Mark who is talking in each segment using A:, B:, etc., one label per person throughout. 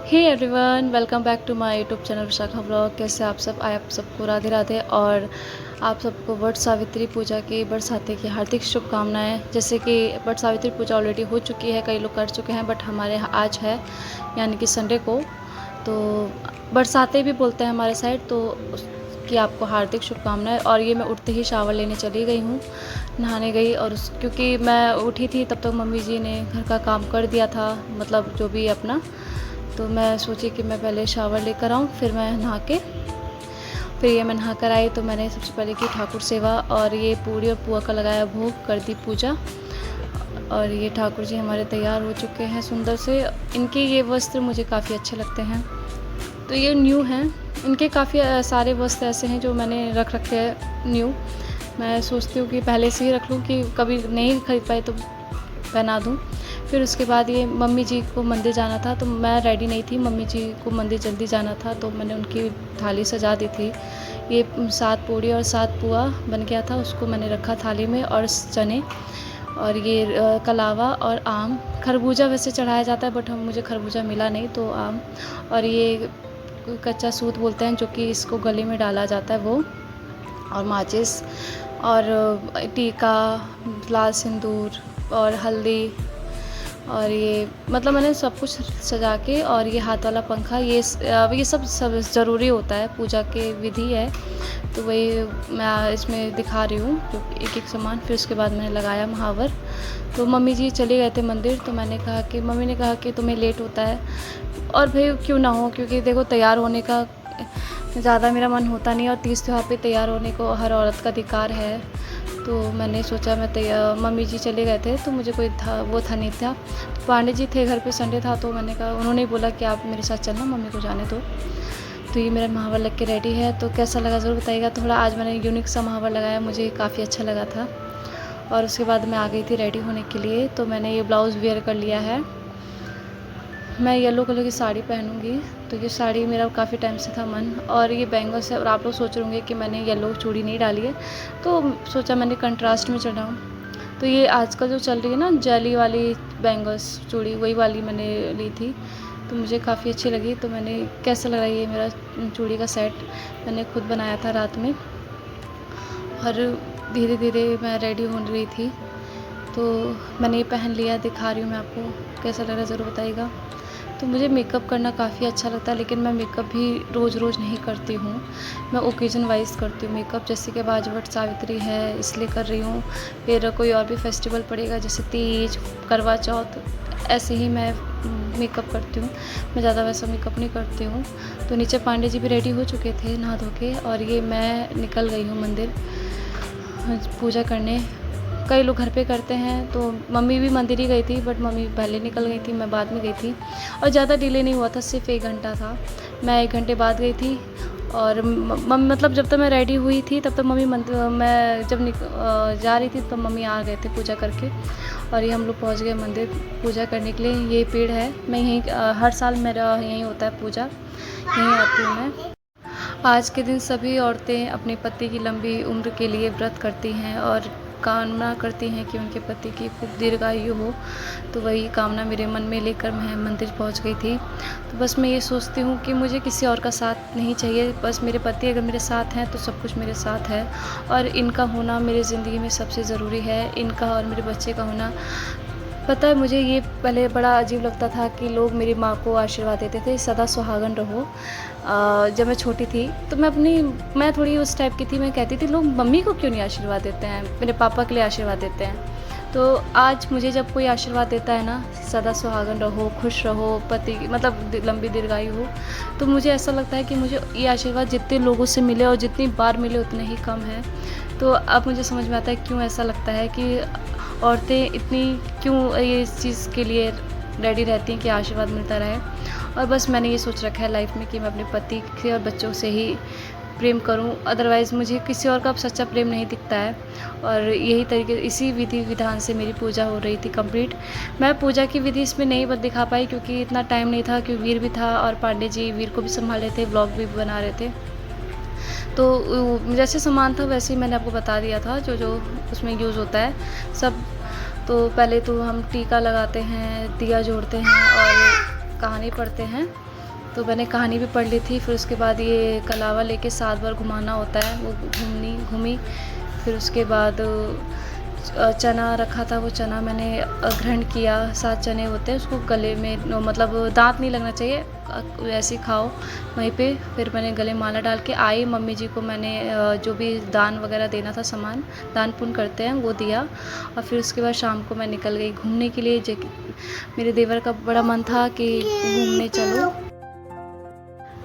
A: Hey everyone, welcome back to my YouTube channel Vishakha blog. कैसे आप सब? आए आप सबको राधे राधे और आप सबको वट सावित्री पूजा की बरसाते की हार्दिक शुभकामनाएं। जैसे कि वट सावित्री पूजा ऑलरेडी हो चुकी है, कई लोग कर चुके हैं, बट हमारे यहाँ आज है, यानी कि संडे को। तो बरसाते भी बोलते हैं हमारे साइड, तो उसकी आपको हार्दिक शुभकामनाएं। और ये मैं उठते ही शावर लेने चली गई हूँ, नहाने गई। और क्योंकि मैं उठी थी तब तक मम्मी जी ने घर का काम कर दिया था, मतलब जो भी अपना। तो मैं सोची कि मैं पहले शावर लेकर आऊँ, फिर मैं नहा के फिर मैं नहा कर आई। तो मैंने सबसे पहले की ठाकुर सेवा, और ये पूड़ी और पुआ का लगाया भोग, कर दी पूजा। और ये ठाकुर जी हमारे तैयार हो चुके हैं सुंदर से। इनके ये वस्त्र मुझे काफ़ी अच्छे लगते हैं, तो ये न्यू हैं। इनके काफ़ी सारे वस्त्र ऐसे हैं जो मैंने रख रखे हैं न्यू। मैं सोचती हूँ कि पहले से ही रख लूँ, कि कभी नहीं खरीद पाई तो पहना दूँ। फिर उसके बाद ये मम्मी जी को मंदिर जाना था, तो मैं रेडी नहीं थी। मम्मी जी को मंदिर जल्दी जाना था, तो मैंने उनकी थाली सजा दी थी। ये 7 पूड़ी और 7 पुआ बन गया था, उसको मैंने रखा थाली में, और चने, और ये कलावा और आम। खरबूजा वैसे चढ़ाया जाता है, बट मुझे खरबूजा मिला नहीं, तो आम। और ये कच्चा सूत बोलते हैं, जो कि इसको गले में डाला जाता है, वो। और माचिस और टीका, लाल सिंदूर और हल्दी। और ये मतलब मैंने सब कुछ सजा के, और ये हाथ वाला पंखा, ये सब ज़रूरी होता है, पूजा के विधि है। तो वही मैं इसमें दिखा रही हूँ, जो एक एक सामान। फिर उसके बाद मैंने लगाया महावर। तो मम्मी जी चले गए थे मंदिर, तो मम्मी ने कहा कि तुम्हें लेट होता है, और भाई क्यों ना हो, क्योंकि देखो तैयार होने का ज़्यादा मेरा मन होता नहीं, और तीज त्योहार पे तैयार होने को हर औरत का अधिकार है। तो मैंने सोचा मम्मी जी चले गए थे, तो मुझे कोई वो था नहीं था। पांडे जी थे घर पे, संडे था, तो मैंने कहा, उन्होंने बोला कि आप मेरे साथ चलना, मम्मी को जाने दो। तो ये मेरा महावर लग के रेडी है। तो कैसा लगा ज़रूर बताइएगा। थोड़ा आज मैंने यूनिक सा महावर लगाया, मुझे काफ़ी अच्छा लगा था। और उसके बाद मैं आ गई थी रेडी होने के लिए। तो मैंने ये ब्लाउज़ वेयर कर लिया है। मैं येलो कलर की साड़ी पहनूंगी, तो ये साड़ी मेरा काफ़ी टाइम से था मन। और ये बैंगल्स है, और आप लोग सोच रहे होंगे कि मैंने येलो चूड़ी नहीं डाली है, तो सोचा मैंने कंट्रास्ट में चढ़ाऊँ। तो ये आजकल जो चल रही है ना, जेली वाली बैंगल्स चूड़ी, वही वाली मैंने ली थी, तो मुझे काफ़ी अच्छी लगी। तो मैंने, कैसा लगा ये मेरा चूड़ी का सेट, मैंने खुद बनाया था रात में। और धीरे धीरे मैं रेडी हो रही थी, तो मैंने ये पहन लिया, दिखा रही हूँ मैं आपको। कैसा लग रहा है ज़रूर बताइएगा। तो मुझे मेकअप करना काफ़ी अच्छा लगता है, लेकिन मैं मेकअप भी रोज़ रोज़ नहीं करती हूँ। मैं ओकेज़न वाइज़ करती हूँ मेकअप। जैसे कि आज वट सावित्री है, इसलिए कर रही हूँ। फिर कोई और भी फेस्टिवल पड़ेगा, जैसे तीज, करवा चौथ, ऐसे ही मैं मेकअप करती हूँ। मैं ज़्यादा वैसा मेकअप नहीं करती हूँ। तो नीचे पांडे जी भी रेडी हो चुके थे नहा धो के, और ये मैं निकल गई हूँ मंदिर पूजा करने। कई लोग घर पे करते हैं, तो मम्मी भी मंदिर ही गई थी, बट मम्मी पहले निकल गई थी, मैं बाद में गई थी। और ज़्यादा डिले नहीं हुआ था, सिर्फ 1 घंटा था। मैं 1 घंटे बाद गई थी। और मतलब जब तक मैं रेडी हुई थी, तब तक मैं जब जा रही थी, तब मम्मी आ गए थे पूजा करके। और ये हम लोग पहुँच गए मंदिर पूजा करने के लिए। ये पेड़ है, मैं यहीं हर साल मेरा यहीं होता है पूजा, यहीं आती हूँ मैं। आज के दिन सभी औरतें अपने पति की लंबी उम्र के लिए व्रत करती हैं, और कामना करती हैं कि उनके पति की खूब दीर्घायु हो। तो वही कामना मेरे मन में लेकर मैं मंदिर पहुंच गई थी। तो बस मैं ये सोचती हूँ कि मुझे किसी और का साथ नहीं चाहिए, बस मेरे पति अगर मेरे साथ हैं तो सब कुछ मेरे साथ है। और इनका होना मेरी ज़िंदगी में सबसे ज़रूरी है, इनका और मेरे बच्चे का होना। पता है, मुझे ये पहले बड़ा अजीब लगता था कि लोग मेरी माँ को आशीर्वाद देते थे, सदा सुहागन रहो। जब मैं छोटी थी, तो मैं थोड़ी उस टाइप की थी। मैं कहती थी, लोग मम्मी को क्यों नहीं आशीर्वाद देते हैं, मेरे पापा के लिए आशीर्वाद देते हैं। तो आज मुझे जब कोई आशीर्वाद देता है ना, सदा सुहागन रहो, खुश रहो, पति मतलब लंबी दीर्घायु हो, तो मुझे ऐसा लगता है कि मुझे ये आशीर्वाद जितने लोगों से मिले और जितनी बार मिले उतने ही कम है। तो अब मुझे समझ में आता है क्यों ऐसा लगता है कि औरतें इतनी क्यों ये इस चीज़ के लिए रेडी रहती हैं कि आशीर्वाद मिलता रहे। और बस मैंने ये सोच रखा है लाइफ में कि मैं अपने पति से और बच्चों से ही प्रेम करूं, अदरवाइज़ मुझे किसी और का सच्चा प्रेम नहीं दिखता है। और यही तरीके, इसी विधि विधान से मेरी पूजा हो रही थी कंप्लीट। मैं पूजा की विधि इसमें नहीं दिखा पाई, क्योंकि इतना टाइम नहीं था, क्योंकि वीर भी था, और पांडे जी वीर को भी संभाल रहे थे, व्लॉग भी बना रहे थे। तो जैसे सामान था वैसे ही मैंने आपको बता दिया था, जो जो उसमें यूज़ होता है सब। तो पहले तो हम टीका लगाते हैं, दिया जोड़ते हैं और कहानी पढ़ते हैं। तो मैंने कहानी भी पढ़ ली थी। फिर उसके बाद ये कलावा लेके 7 बार घुमाना होता है, वो घूमी। फिर उसके बाद चना रखा था, वो चना मैंने ग्राइंड किया। 7 चने होते हैं, उसको गले में मतलब दांत नहीं लगना चाहिए, वैसे ही खाओ वहीं पे। फिर मैंने गले में माला डाल के आई। मम्मी जी को मैंने जो भी दान वगैरह देना था, सामान दान पुण्य करते हैं, वो दिया। और फिर उसके बाद शाम को मैं निकल गई घूमने के लिए। मेरे देवर का बड़ा मन था कि घूमने चलो।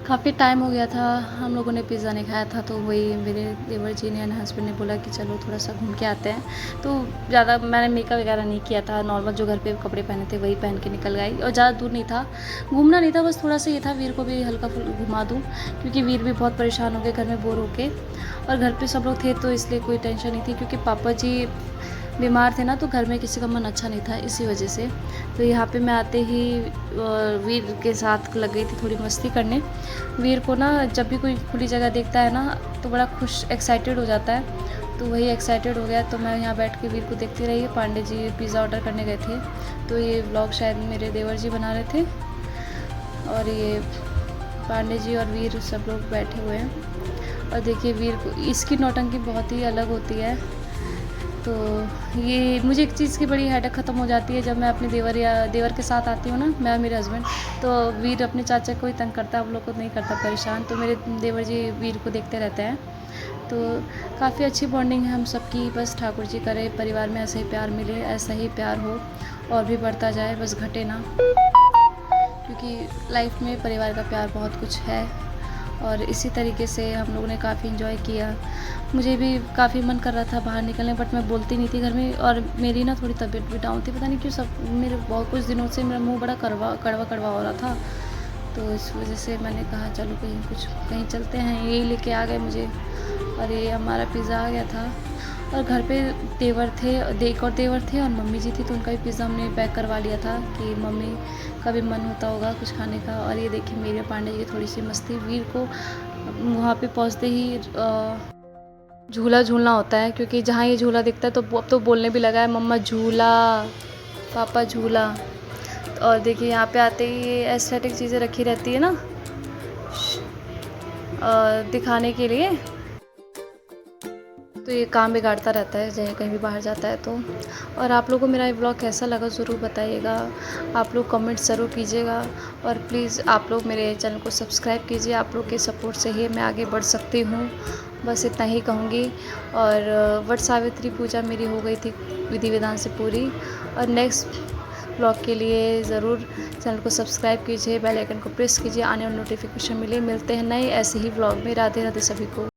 A: काफ़ी टाइम हो गया था, हम लोगों ने पिज़्ज़ा नहीं खाया था, तो वही मेरे देवर जी ने, हस्बैंड ने बोला कि चलो थोड़ा सा घूम के आते हैं। तो ज़्यादा मैंने मेकअप वगैरह नहीं किया था, नॉर्मल जो घर पे कपड़े पहने थे वही पहन के निकल गई। और ज़्यादा दूर नहीं था, घूमना नहीं था, बस थोड़ा सा ये था वीर को भी हल्का फुल्का घुमा दूँ, क्योंकि वीर भी बहुत परेशान हो गए घर में बोर होके। और घर पर सब लोग थे तो इसलिए कोई टेंशन नहीं थी, क्योंकि पापा जी बीमार थे ना, तो घर में किसी का मन अच्छा नहीं था, इसी वजह से। तो यहाँ पे मैं आते ही वीर के साथ लग गई थी थोड़ी मस्ती करने। वीर को ना जब भी कोई खुली जगह देखता है ना, तो बड़ा खुश एक्साइटेड हो जाता है। तो वही एक्साइटेड हो गया, तो मैं यहाँ बैठ के वीर को देखती रही। पांडे जी पिज़्ज़ा ऑर्डर करने गए थे, तो ये व्लॉग शायद मेरे देवर जी बना रहे थे। और ये पांडे जी और वीर सब लोग बैठे हुए हैं। और देखिए वीर को, इसकी नौटंकी बहुत ही अलग होती है। तो ये मुझे एक चीज़ की बड़ी हेडेक ख़त्म हो जाती है, जब मैं अपने देवर के साथ आती हूँ ना, मैं और मेरे हस्बैंड। तो वीर अपने चाचा को ही तंग करता है, हम लोग को नहीं करता परेशान। तो मेरे देवर जी वीर को देखते रहते हैं। तो काफ़ी अच्छी बॉन्डिंग है हम सबकी। बस ठाकुर जी करे परिवार में ऐसा ही प्यार मिले, ऐसा ही प्यार हो और भी बढ़ता जाए, बस घटे ना। क्योंकि लाइफ में परिवार का प्यार बहुत कुछ है। और इसी तरीके से हम लोगों ने काफ़ी इन्जॉय किया। मुझे भी काफ़ी मन कर रहा था बाहर निकलने, बट मैं बोलती नहीं थी घर में। और मेरी ना थोड़ी तबीयत भी डाउन थी, पता नहीं क्यों, सब मेरे बहुत कुछ दिनों से मेरा मुंह बड़ा कड़वा हो रहा था। तो इस वजह से मैंने कहा चलो कहीं चलते हैं। यही लेके आ गए मुझे। और ये हमारा पिज़्ज़ा आ गया था। और घर पे देवर थे, एक और देवर थे और मम्मी जी थी, तो उनका भी पिज़्ज़ा हमने पैक करवा लिया था कि मम्मी का भी मन होता होगा कुछ खाने का। और ये देखिए मेरे पांडे जी की थोड़ी सी मस्ती। वीर को वहाँ पे पहुँचते ही झूला झूलना होता है, क्योंकि जहाँ ये झूला दिखता है तो अब तो बोलने भी लगा है, मम्मा झूला, पापा झूला। और देखिए यहाँ पे आते ही ये एस्थेटिक चीज़ें रखी रहती है ना, दिखाने के लिए। तो ये काम बिगाड़ता रहता है चाहे कहीं भी बाहर जाता है तो। और आप लोगों को मेरा ये ब्लॉग कैसा लगा ज़रूर बताइएगा। आप लोग कमेंट ज़रूर कीजिएगा। और प्लीज़ आप लोग मेरे चैनल को सब्सक्राइब कीजिए। आप लोग के सपोर्ट से ही मैं आगे बढ़ सकती हूँ, बस इतना ही कहूँगी। और वट सावित्री पूजा मेरी हो गई थी विधि विधान से पूरी। और नेक्स्ट ब्लॉग के लिए ज़रूर चैनल को सब्सक्राइब कीजिए, बेल आइकन को प्रेस कीजिए, आने वाले नोटिफिकेशन मिले। मिलते हैं नए ऐसे ही ब्लॉग में। राधे राधे सभी को।